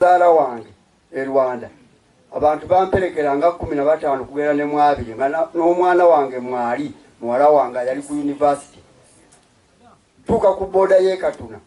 Zara wange e Rwanda abantu bamperekera nga 15 kugera ne mwabiri nga n'omwana wange mwali muwala wange yali ku university tuka ku boda ye Katuna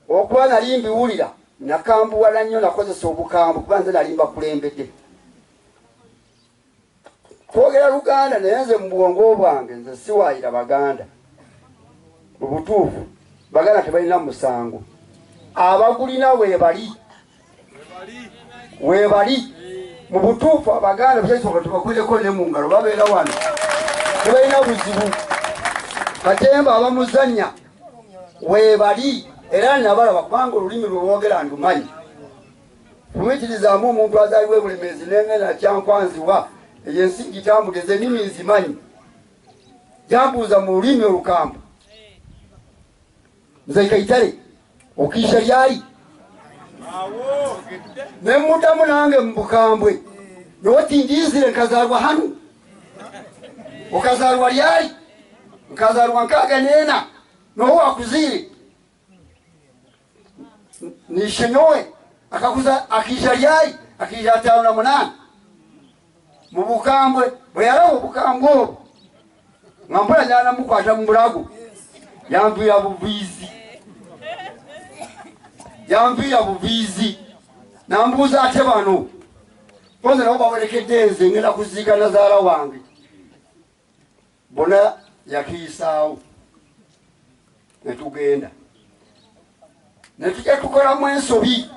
okuba nali mbiwulira nakambuwala nnyo nakozesa obukambu kuba nze nali mbakulembedde twogera Luganda naye nze mu bwongo bwange nze siwaayira Baganda mu butuufu Baganda tebalina musango abagulina webali mu butuufu Abaganda byesoka tubakuleko ne mu ngalo babeera wano tebalina buzibu Katemba abamuzanya webali era nabalaba kubanga olulimi lwogera ndumanyi tumikirizaamu omuntu azaliwe bulemezi nengenda kyankwanziwa eyensi gitambuleze ennimi nzimanyi jambuuza mu lulimi olukambwe nze Kayitale okisha lyali nemuddamu nange mu bukambwe notindizire nkazaalwa hanu okazaalwa lyali nkazaalwa nkaaga neena nowo akuzire nishenyowe akakuza akisha lyali akisha 58 mu bukambwe bwe yalawo obukambwe obwo nga mpola nyana mukwata mu bulago yamvira buvizi nambuuza ate bano bonze nabo bawerekedde nze ngenda kuziika Nazaala wange bona yakiisaawo netugenda netujja tukolamu ensobi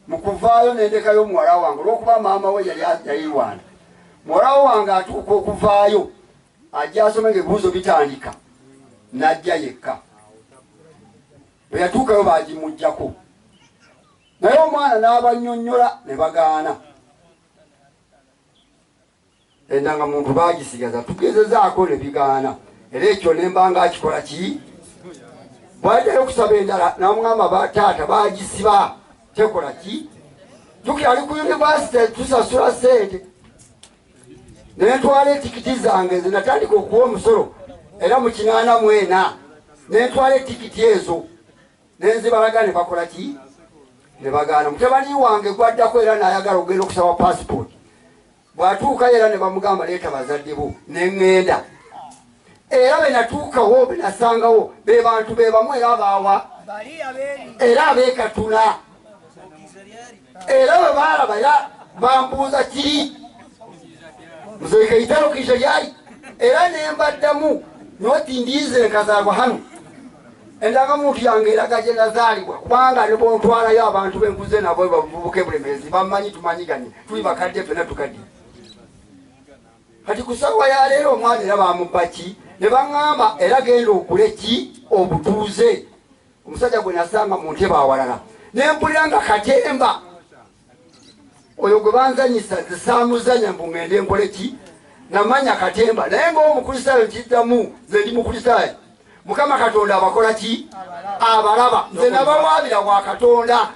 mu kuvaayo nendekayo muwala wange olwokuba maama we yali Rwanda muwala wange atuuka okuvaayo ajja asome ng'ebibuuzo bitandika najja yekka bwe yatuukayo baagimuggyako naye omwana n'abannyonnyola ne bagaana endangamuntu baagisigaza tugezezaako ne bigaana era ekyo nemba nga akikola ki bw'ajjayo okusaba endala namugamba bataata baagisiba tekola ki tukira ali ku yunivasite tusasula ssente nentwala etikiti zange nze natandika okuwa omusolo era mu 84 nentwala etikiti ezo nenzibalaga ne bakola ki ne bagaana mutabani wange gwaddako era n'ayagala okugenda okusaba passport bw'atuuka era ne bamugamba leeta bazadde bo neŋŋenda era be natuukawo be nasangawo be bantu be bamu era abaawa era ab'e Katuna era bwe baalaba era bambuuza kiri nze Kayitale okisha lyali era ne mbaddamu noti ndiize nkazaalwa hano endangamuntu yange eraga gye nazaalibwa kubanga ne bontwalayo abantu benkuze nabo bavubuke bulemezi bamanyi tumanyiganye tuli bakadde ffena tukadde kati ku ssaawa ya leero omwana era bamubba ki ne baŋŋamba era genda okule ki obutuuze omusajja gwe nasanga mu ntebe awalala ne mpulira nga Katemba oyo gwe banzanyisa zisaamuzanya mbu ngende nkole ki namanya Katemba naye ng'omukristaayo kiddamu nze ndi mukristaayo Mukama Katonda abakola ki abalaba nze nabawaabira wa Katonda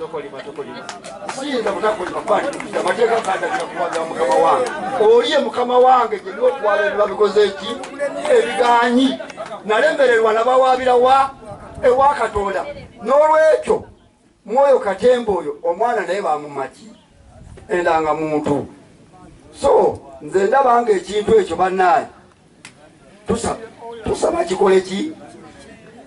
siyinza butakolima kwani amateeka kandakira kuwaabira Mukama wange oliye Mukama wange gye notwala ebiba bikoze ki ebigaanyi nalembererwa nabawaabira ewa Katonda n'olwekyo mwoyo Katemba oyo omwana naye bamumaki endangamuntu so nze ndabanga ekintu ekyo bannaaye tusaba kikole ki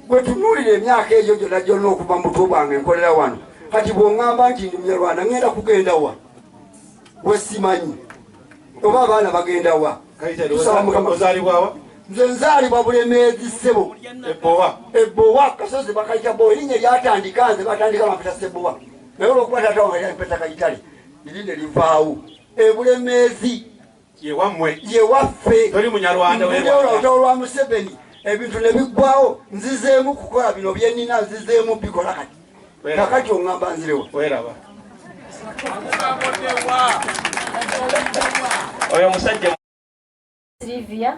gwe tunuulira emyaka egyo gyonna gyonna okuva mu buto bwange nkolera wano kati bw'oŋŋamba nti ndi Munyarwanda ŋŋenda kugenda wa we simanyi oba abaana bagenda wa ozaalibwawa nze nzaalibwa Bulemeezi ssebo ebbowa kasozi bakayita bowa erinnya lyatandika nze batandika bampita Ssebbowa naye olwokuba taata wange yampeta Kayitale erinde livaawo Bulemeezi yewaffe toli Munyarwanda olutalo lwa Museveni ebintu ne biggwawo nzizeemu kukola bino bye nnina nzizeemu bikola kati kakati oŋŋamba nzirewa weraba oyo musajja Silvia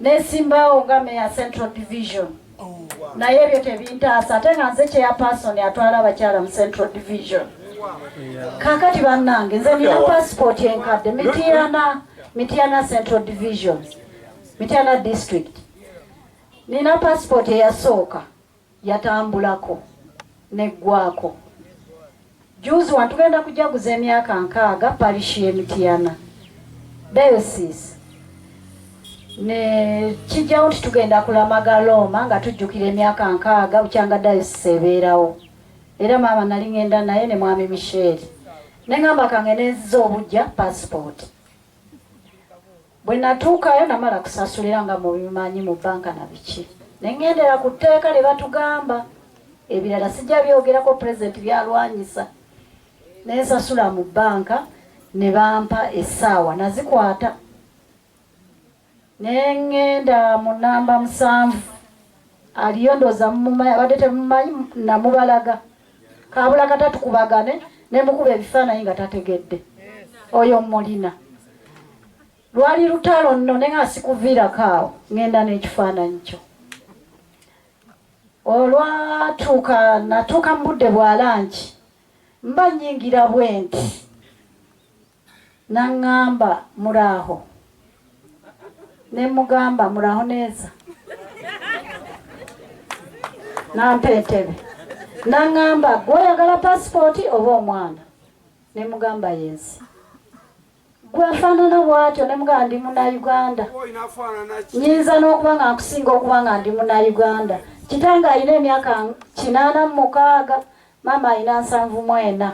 nesimbawo nga meya Central Division naye ebyo tebintaasa ate nga nze chairperson atwala abakyala mu Central Division kakati bannange nze nina passport enkadde Mityana Central Division Mityana District nina passport eyasooka yatambulako neggwako juzi wantugenda kujaguza emyaka 6 parish y'Emityana diocese ne kijjawo nti tugenda kulamaga Roma nga tujjukira emyaka 6 bukyanga diocese ebeerawo era maama nali ngenda naye ne mwami Michelle nengamba kange neziza obujja passport bwe natuukayo namala kusasulira nga mu bimanyi mu banka na biki nengendera ku tteeka lye batugamba ebirala sijja byogerako president byalwanyisa nensasula mu banka ne bampa essaawa nazikwata nengenda mu namba 7 aliyo ndoza mumumanyi abadde temumanyi namubalaga kabula katatu kubagane nemukuba ebifaananyi nga tategedde oyo mulina lwali lutalo nno nenga sikuviirako awo ngenda n'ekifaananyi kyo olwatuuka natuuka mu budde bwa lanki mba nyingira bwenti naŋŋamba muraaho nemugamba muraaho neza nampa entebe naŋŋamba gweoyagala pasipoti oba omwana nemugamba yensi gwefaanana bwatyo nemugamba ndi Munnayuganda nyinza n'okuba nga nkusinga okuba nga ndi Munnayuganda kitange alina emyaka 86 maama alina 74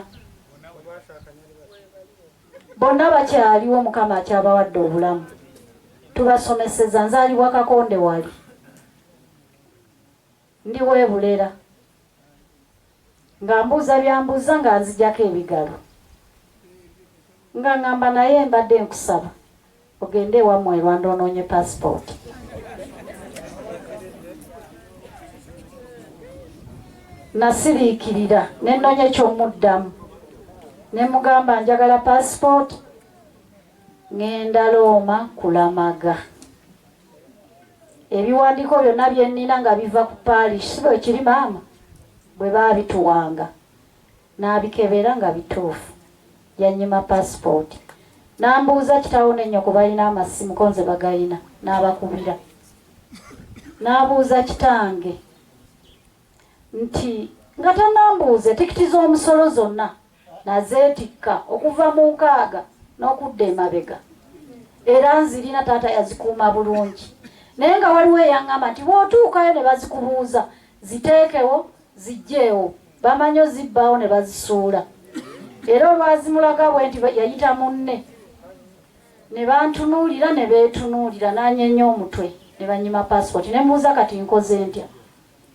bonna bakyaliwo Mukama akyabawadde obulamu tubasomeseza nzaalibwa Kakonde wali ndi weebulera nga mbuuza byambuuza nga nzijjako ebigalo nga ngamba naye mbadde nkusaba ogende ewammwe Rwanda onoonye passport nasiriikirira nenoonya ekyomuddamu nemugamba njagala passport ngenda Roma kulamaga ebiwandiiko byonna byennina nga biva ku parish si bwe kiri maama bwe baabituwanga n'abikebera nga bituufu yanyima passport nambuuza kitawo n'ennyoko balina amasimu konze bagayina n'abakubira n'abuuza kitange nti nga tanambuuze tikiti z'omusolo zonna nazeetikka okuva mu 6 n'okudda emabega era nzirina taata yazikuuma bulungi naye nga waliwo eyaŋŋamba nti bw'otuukayo ne bazikubuuza ziteekewo zijjeewo bamanyi ozibbaawo ne bazisuula era olwazimulaga bwe nti yayita munne ne bantunuulira ne beetunuulira n'anyenya omutwe ne banyima passport ne mbuuza kati nkoze ntya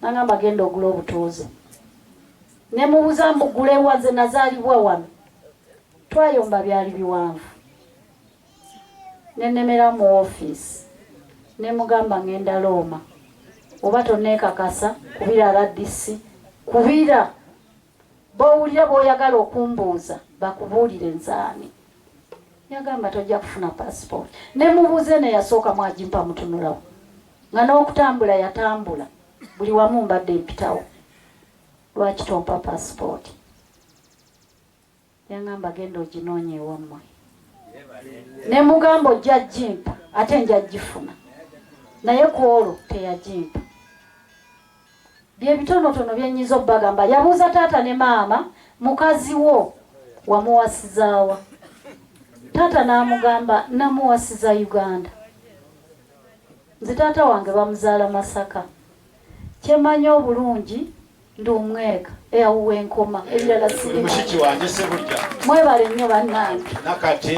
naŋŋamba genda ogula obutuuze ne mubuuza mbugule wanze nazaalibwa wano twayomba byali biwanvu nenemera mu ofiisi ne mugamba ngenda Roma oba tonneekakasa kubira RDC kubira bowulira bw'oyagala okumbuuza bakubuulire nzaani yagamba tojja kufuna passport ne mubuuze ne yasooka mwagimpa mutunulawo nga n'okutambula yatambula buli wamu mbadde mpitawo lwaki tompa passport yangamba genda oginoonye ewammwe ne mugamba ojja gimpa ate nja gifuna naye ku olwo teyagimpa byebitonotono byenyiza obbagamba yabuuza taata ne maama mukazi wo wamuwasizaawa taata n'amugamba namuwasiza Uganda nze taata wange bamuzaala Masaka kyemanyi obulungi ndi omwega eyawuwa enkoma ebirala mushiki wange Sebujja mwebale nnyo bannange nakati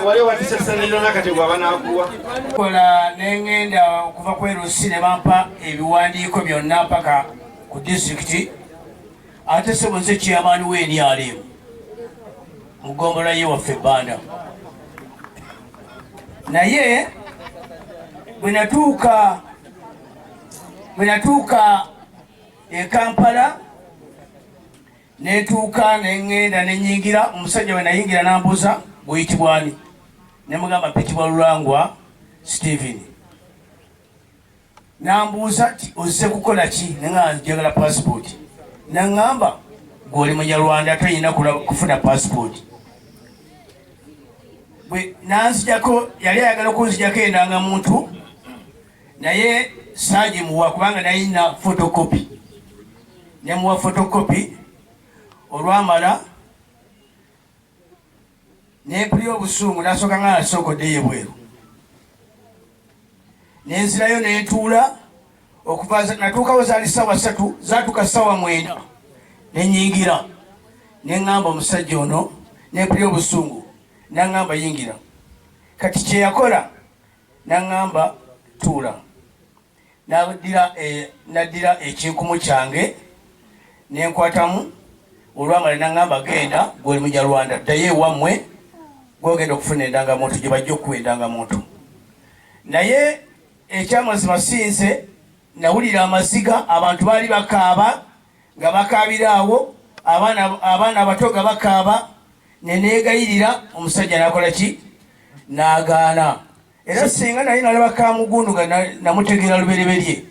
wali watisesaniro nakati gwaba nakuwa kola nengenda okuva ku LC ne bampa ebiwandiiko byonna mpaka ku disitulikiti ate sebonze chairman w'NRM mugombolola ye waffe Banda naye bwe natuuka e Kampala netuuka nengenda nenyingira omusajja we nayingira nambuuza buyitibwani nemugamba mpitibwa Lulangwa Stephen nambuuza ti ozze kukola ki nenga njagala passport naŋŋamba gw'oli Munyarwanda toyina kufuna passport bwe nanzijako yali ayagala okunzijako endangamuntu naye saagimuwa kubanga nayina photocopy nemuwa photocopy olwamala nempulira obusungu nasooka nga nasookoddeyo ebweru nenzirayo nentuula okuva natuukawo zaali ssaawa 3 zatuuka ssaawa 9 nenyingira neŋŋamba omusajja ono nempulira obusungu naŋŋamba yingira kati kyeyakola naŋŋamba tuula naddira ekinkumu kyange nenkwatamu olwamala naŋŋamba genda gwoli munyalwanda ddayo ewammwe gwogenda okufuna endangamuntu gye bajja okuwa endangamuntu naye ekyamazima sinze nawulira amaziga abantu baali bakaaba nga bakaabiraawo abaana abato nga bakaaba neneegayirira omusajja nakola ki n'agaana era singa naye nalaba kamugundu nga namutegeera lubereberye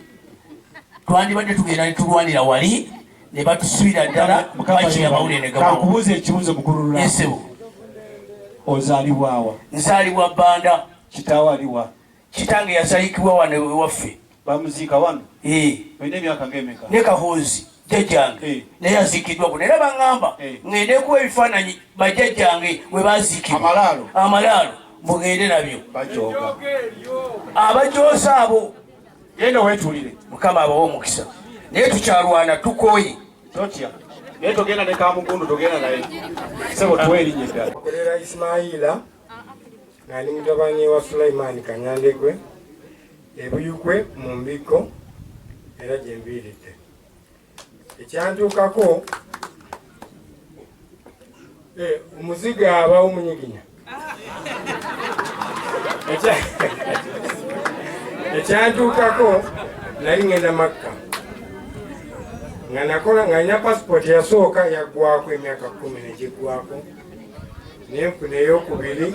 twandibadde tugenda netulwanira wali ne batusubira ddala bakiyamawulire kakubuuza ekibuuzo mukululula esebo ozaalibwawa nzaalibwa Bbanda kitaawo aliwa kitange yasalikibwa wano ewaffe bamuziika wano olina emyaka ng'emeka ne Kahoozi jjajjange naye aziikiddwa buno era baŋŋamba ŋŋende kuwa ebifaananyi bajjajjange we baziikibwa amalaalo mugende nabyo bajooga abajoosa abo genda weetuulire Mukama abawa omukisa naye tukyalwana tukooye totya naye togenda ne kamugundu togenda naye sebo tuwa erinnya eddala Kolera Ismaila ng'ali mutabani wa Sulaiman Kanyandekwe ebuyukwe mu mbiko era gye mbiiridde ekyantuukako omuziga abawo munyiginya ekyantuukako nali ngenda Makka nga nakola nga nina passport yasooka yaggwako emyaka 10 negiggwako nenfuna eyokubiri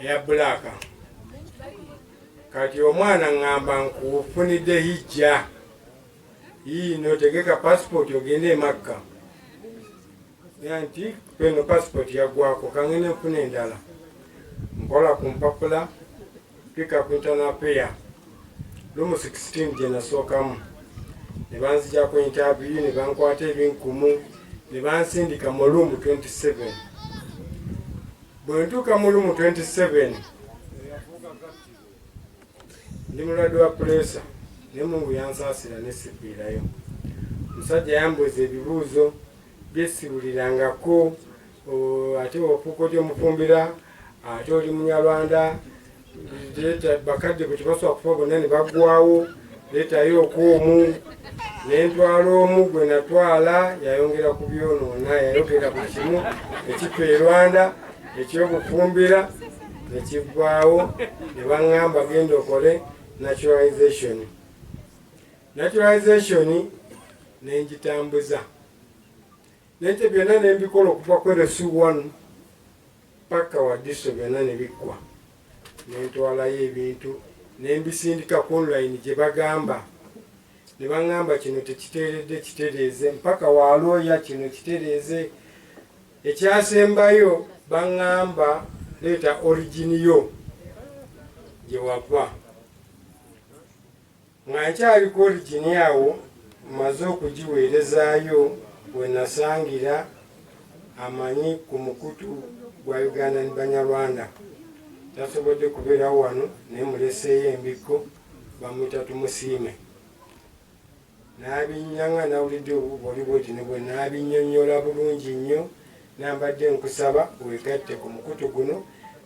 eya bbulaaka kati omwana ŋŋamba nkufunidde hijja yiino tegeka passport ogende Makka nti peno passport yaggwako kangene nfuna endala nkola ku mpapula pika ku internal pair lumu 16 gye nasookamu ne banzijako interview ne bankwata ebinkumu ne bansindika mu lumu 27 bwe ntuuka mu lumu 27 ndi mulwadde wa puresa ne Mungu yansaasira nesifiirayo omusajja yambuuza ebibuuzo byesiwulirangako ate ofuuka oti omufumbira ate oli munyalwanda leeta bakadde bwe tebasobola kufa bonna ne baggwawo leetayo okwomu nentwala omu gwe natwala yayongera ku byonoona yayogera ku kimu ekifa e Rwanda ekyobufumbira nekivaawo ne baŋŋamba genda okole naturalization nengitambuza nente byonna nembikola okuva ku LC1 paka wa diso byonna nebiggwa nentwalayo ebintu nembisindika ku online gye bagamba ne baŋŋamba kino tekiteeredde kitereeze mpaka wa looya kino kitereeze ekyasembayo baŋŋamba leeta originiyo gye wava nga nkyali ku origini awo maze okugiweerezaayo bwe nasangira amanyi ku mukutu gwa Uganda ne Banyarwanda tasobodde kubeerawo wano naye muleseeyo embiko bamwita tumusiime n'abinnyanga nawulidde obuboli bweti ne bwe n'abinnyonnyola bulungi nnyo nambadde nkusaba weegatte ku mukutu guno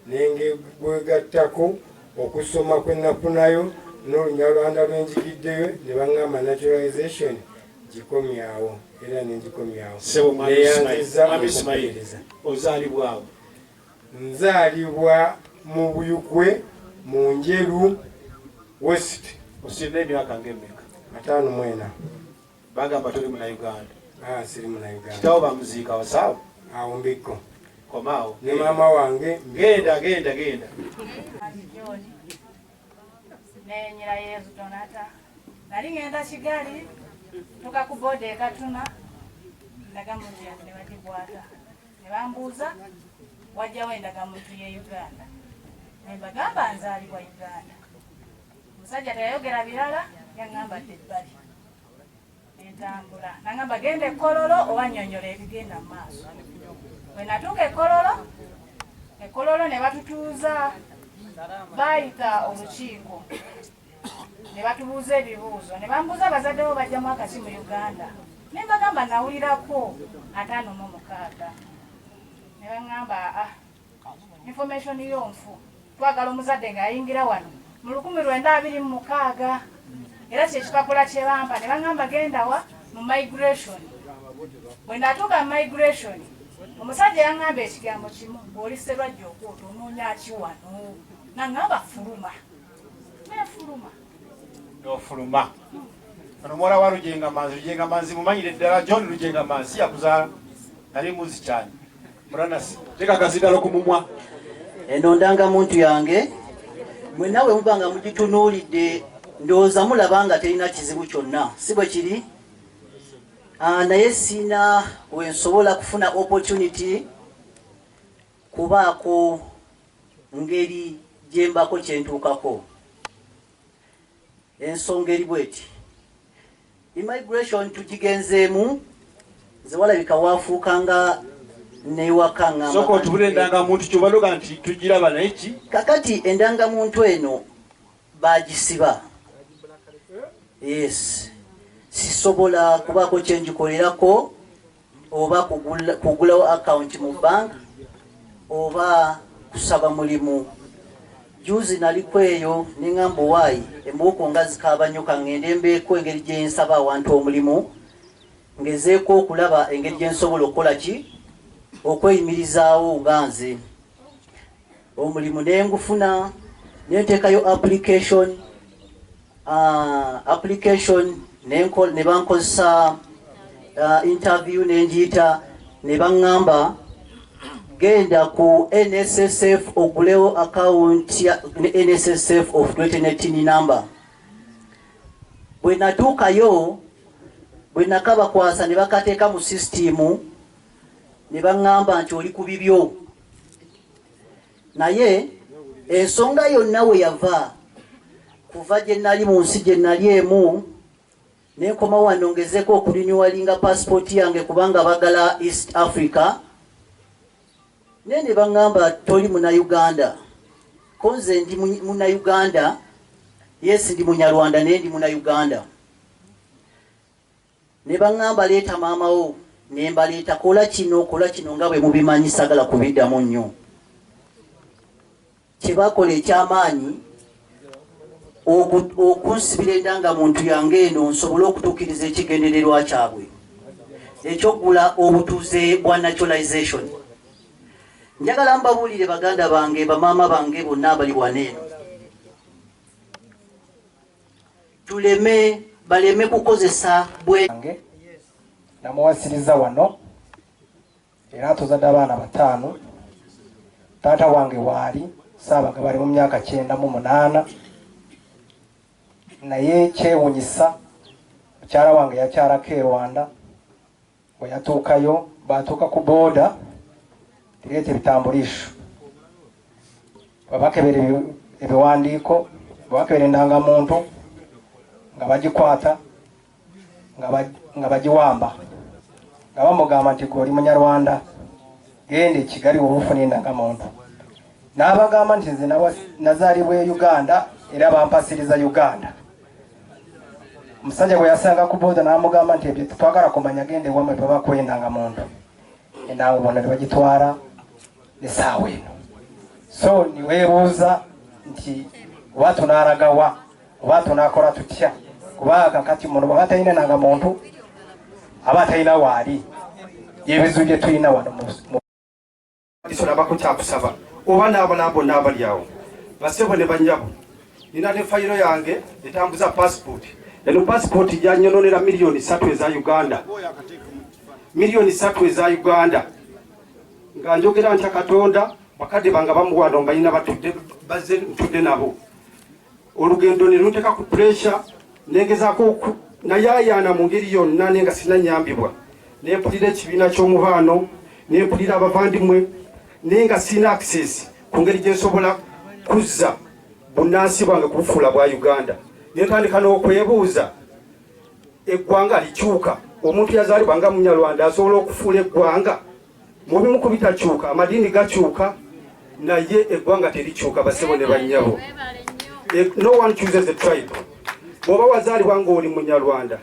nenge gwegattako okusoma kwe nafunayo n'Olunyalwanda lwenjigiddeyo ne baŋŋamba naturalization gikomyawo era nengikomyawo neyanziza okukkiriza. ozaalibwawo nzaalibwa mu Buyukwe mu Njeru West. osirina emyaka ng'emeka 54 bagamba tuli munauganda siri munauganda kitawo bamuziika wasaawo awo mbiko komaawo ne maama wange genda nenyira Yesu Donata nali ngenda Kigali tuka ku boda ekatuna ndagamuntu yange ne bagibwata ne bambuuza wajjawo endagamuntu ye Uganda ne bagamba nzaalibwa Uganda. Omusajja teyayogera birala yaŋŋamba dd'ebbali kutambula nangamba gende Kololo owanyonyola ebigenda mu maaso bwe natuuka Kololo ne batutuuza bayita olukiiko ne batubuuza ebibuuzo ne bambuuza abazadde bo bajja mwaka ki mu Uganda ne mbagamba nawulirako 56 ne baŋŋamba information yonfu twagala omuzadde ng'ayingira wano mu 1926 era kyekipapula kye bampa ne baŋŋamba genda wa mu migration bwe natuuka mu migration omusajja yaŋŋamba ekigambo kimu ng'oli Sserwajja Okwota onoonya ki wano naŋŋamba fuluma n'ofuluma ono muwala wa Lujengamanzi mumanyire ddala John Lujengamanzi yakuzaala nali muzi cyane muranasi tekagazidala okumumwa eno ndangamuntu yange mwe nawe mubanga mugitunuulidde ndowooza mulaba nga terina kizibu kyonna si bwe kiri naye sina wensobola kufuna opportunity kubaako ngeri gyembako kyentuukako ensonga eri bweti immigration tugigenzeemu zewalabika waafuukanga newaka ngamba soko tubule ndangamuntu kyobaloga nti tugiraba naye ki kakati endangamuntu eno bagisiba yes sisobola kubaako kyenjikolerako oba kugulawo account mu bank oba kusaba mulimu juzi naliko eyo neŋŋamba waayi embuuko nga zikabanyoka ŋŋende mbeeko engeri gyensaba awantu omulimu ngezeeko okulaba engeri gyensobola okukola ki okweyimirizaawo nga nze omulimu nengufuna nenteekayo application ne bankozesa interview nenjiyita ne baŋŋamba genda ku NSSF ogulewo account ya NSSF of 2019 number bwe natuukayo bwe nakabakwasa ne bakateeka mu system ne baŋŋamba nti oli ku bibyo naye ensonga yonna we yava kuva gye nali mu nsi gye nali emu nenkoma wano ngezeeko okulinyuwalinga passport yange kubanga bagala East Africa nene baŋŋamba toli Munnayuganda ko nze ndi Munnayuganda yes ndi Munyarwanda naye ndi Munnayuganda ne baŋŋamba leeta maamawo ne mbaleeta kola kino nga bwe mubimanyi sagala kubiddamu nnyo kye bakola ekyamaanyi okunsibira endangamuntu yange eno nsobole okutuukiriza ekigendererwa kyabwe ekyokugula obutuuze bwa naturalization. Njagala mbabuulire baganda bange bamaama bange bonna abali waneeno baleme kukozesa bwe namuwasiriza wano era tuzadde abaana 5 taata wange waali saabaga bali mu myaka 98 naye kyewunyisa mukyala wange yakyalako e Rwanda bwe yatuukayo batuuka ku booda tireete ebitambulisho babakebera ebiwandiiko babakebera endangamuntu nga bagikwata nga bagiwamba nga bamugamba nti oli Munyarwanda genda e Kigali olufuna endangamuntu n'abagamba nti nze nazaalibwa e Uganda era bampasiriza Uganda. Omusajja gwe yasanga ku booda n'amugamba nti ebyo twagala kumanya gende wamwe babakuwa endangamuntu endangamuntu ne bagitwala essaawa eno. So niweebuuza nti oba tunaaragawa oba tunaakola tutya kubanga kati muno baba talina endangamuntu aba talina waali yebizu bye tulina wano isola kyakusaba oba n'abalabo n'abali awo basebo ne banyabo nina ne fayiro yange etambuza passport eno passport janyononera milioni 3 eza Uganda milioni 3 eza Uganda nga njogera ntya Katonda bakadde banga bamuwanda mbayina batudde bazze ntudde nabo olugendo ne lunteka ku pressure nengezaako nayayana mu ngeri yonna nenga sinanyambibwa nempulira ekibiina ky'omubaano nempulira abavandimwe nenga sina access ku ngeri gye nsobola kuzza bunnansi bwange kubufuula bwa Uganda. Nentandika n'okwebuuza eggwanga likyuka omuntu yazaalibwa nga munyarwanda asobola okufuula eggwanga mu bimu ku bitakyuka amadiini gakyuka naye eggwanga terikyuka basebo ne bannyabo. No one chooses a tribe. Bw'oba wazaalibwa ng'oli munyarwanda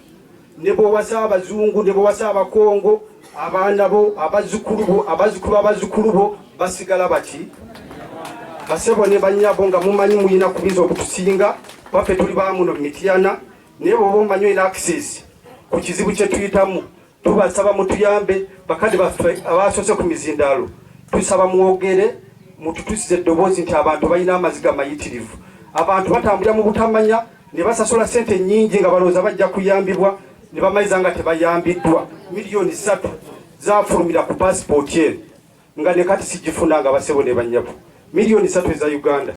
ne bw'owasa abazungu ne bw'owasa abakongo abaana bo abazzukulu bo basigala bati basebo ne bannyabo nga mumanyi muyina kubiza okutusinga baffe tuli bamuno Mityana naye bw'oba omanyi olina access ku kizibu kye tuyitamu tubasaba mutuyambe bakadde baffe abasoose ku mizindaalo tusaba mwogere mututusize eddoboozi nti abantu balina amaziga mayitirivu. Abantu batambulira mu butamanya ne basasula ssente nnyingi nga balowooza bajja kuyambibwa ne bamaliza nga tebayambiddwa. Miliyoni 3 zaafulumira ku paasipooti eno nga ne kati sigifuna nga basebo ne bannyabo. Miliyoni 3 eza Uganda.